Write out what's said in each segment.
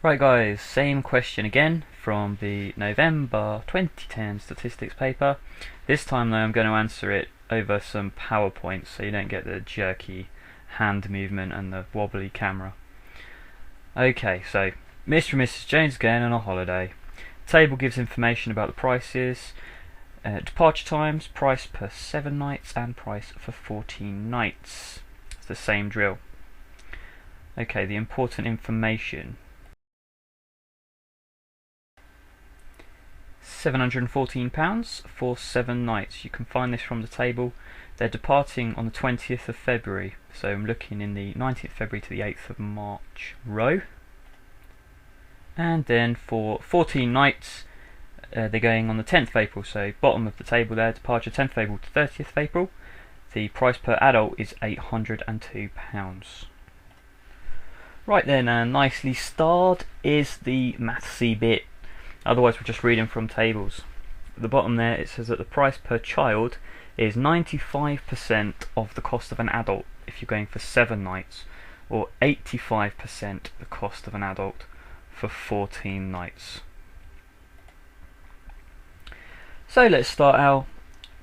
Right guys, same question again from the November 2010 statistics paper. This time though I'm going to answer it over some PowerPoint so you don't get the jerky hand movement and the wobbly camera. Okay, so Mr. and Mrs. Jones again on a holiday. Table gives information about the prices, departure times, price per 7 nights and price for 14 nights. It's the same drill. Okay, the important information. £714 for 7 nights. You can find this from the table. They're departing on the 20th of February, so I'm looking in the 19th February to the 8th of March row. And then for 14 nights, they're going on the 10th of April, so bottom of the table there, departure 10th of April to 30th of April. The price per adult is £802. Right then, and nicely starred is the mathsy bit. Otherwise we're just reading from tables. At the bottom there it says that the price per child is 95% of the cost of an adult if you're going for 7 nights, or 85% the cost of an adult for 14 nights. So let's start our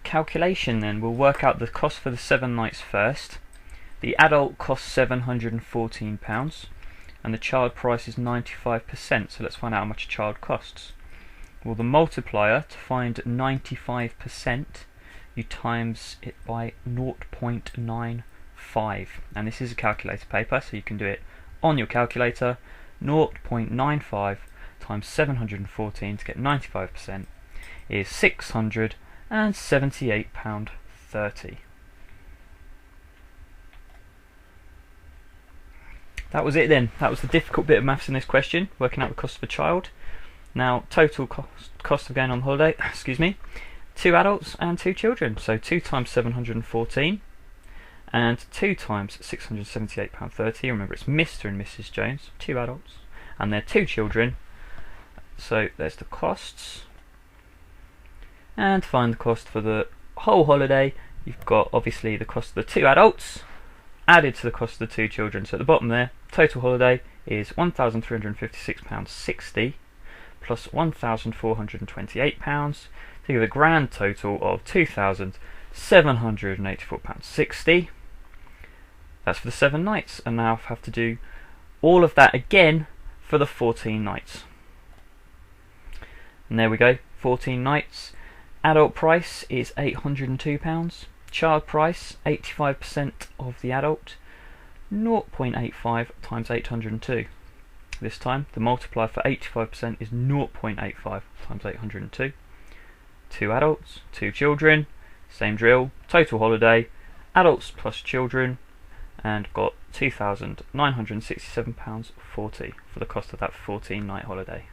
calculation then. We'll work out the cost for the 7 nights first. The adult costs £714 and the child price is 95%, so let's find out how much a child costs. Well, the multiplier, to find 95%, you times it by 0.95, and this is a calculator paper so you can do it on your calculator. 0.95 times 714 to get 95% is £678.30. That was it then. That was the difficult bit of maths in this question, working out the cost of a child. Now, total cost of going on holiday, excuse me, 2 adults and 2 children. So 2 times 714 and 2 times £678.30. Remember, it's Mr. and Mrs. Jones, 2 adults, and their 2 children. So there's the costs. And to find the cost for the whole holiday, you've got obviously the cost of the 2 adults added to the cost of the 2 children. So at the bottom there, total holiday is £1,356.60 plus £1,428 to give a grand total of £2,784.60. That's for the 7 nights, and now I have to do all of that again for the 14 nights. And there we go, 14 nights. Adult price is £802. Child price, 85% of the adult, 0.85 times 802. This time the multiplier for 85% is 0.85 times 802. 2 adults, 2 children, same drill, total holiday, adults plus children, and got £2,967.40 for the cost of that 14-night holiday.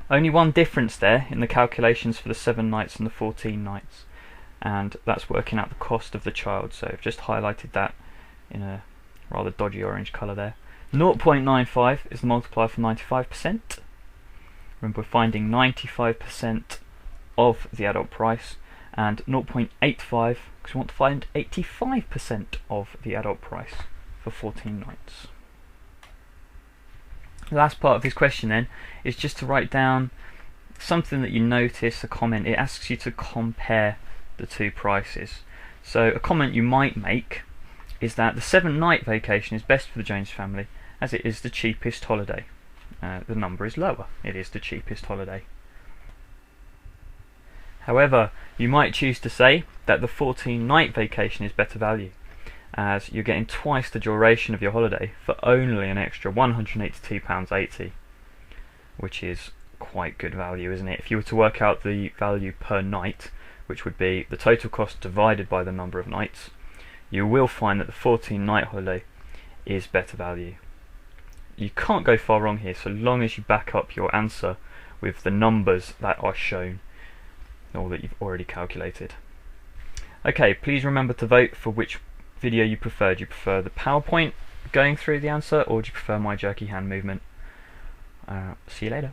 Only one difference there in the calculations for the 7 nights and the 14 nights, and that's working out the cost of the child. So I've just highlighted that in a rather dodgy orange colour there. 0.95 is the multiplier for 95%. Remember, we're finding 95% of the adult price, and 0.85 because we want to find 85% of the adult price for 14 nights. The last part of this question then is just to write down something that you notice, a comment. It asks you to compare the 2 prices. So a comment you might make is that the 7-night vacation is best for the Jones family as it is the cheapest holiday. The number is lower, it is the cheapest holiday. However, you might choose to say that the 14-night vacation is better value, as you're getting twice the duration of your holiday for only an extra £182.80, which is quite good value, isn't it? If you were to work out the value per night, which would be the total cost divided by the number of nights, you will find that the 14-night holiday is better value. You can't go far wrong here so long as you back up your answer with the numbers that are shown or that you've already calculated. Okay, please remember to vote for which video you prefer. Do you prefer the PowerPoint going through the answer, or do you prefer my jerky hand movement? See you later.